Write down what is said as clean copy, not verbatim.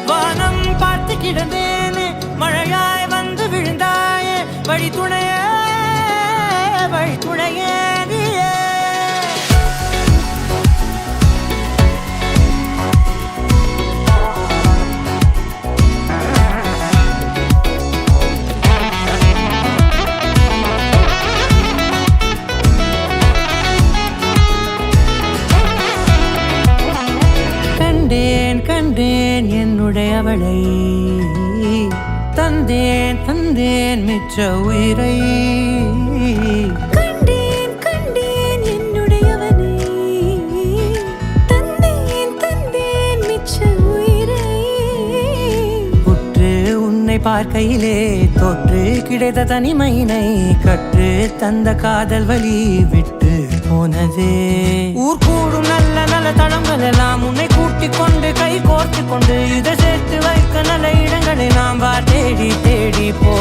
வானம் பார்த்து கிடந்தேனே, மழையாய் வந்து விழுந்தாயே, வழி துணையே வழி துணையே நீயே. கண்டேன் கண்டேன் என்னுடையவளை, தந்தேன் தந்தேன் மிச்ச உயிரை. கண்டேன் கண்டேன் என்னுடையவனை, தந்தேன் தந்தேன் மிச்ச உயிரை. உற்று உன்னை பார்க்கையிலே தொற்று கிடைத்த தனிமையினை கற்று தந்த காதல் வழி விட்டு போனதே. ஊர் கூடும் நல்ல நல்ல தளங்கள் எல்லாம் உன்னை கூட்டிக் கொண்டு கை கோர்த்து கொண்டு இதை சேர்த்து வைக்க நல்ல இடங்களை நாம் தேடி தேடி போ.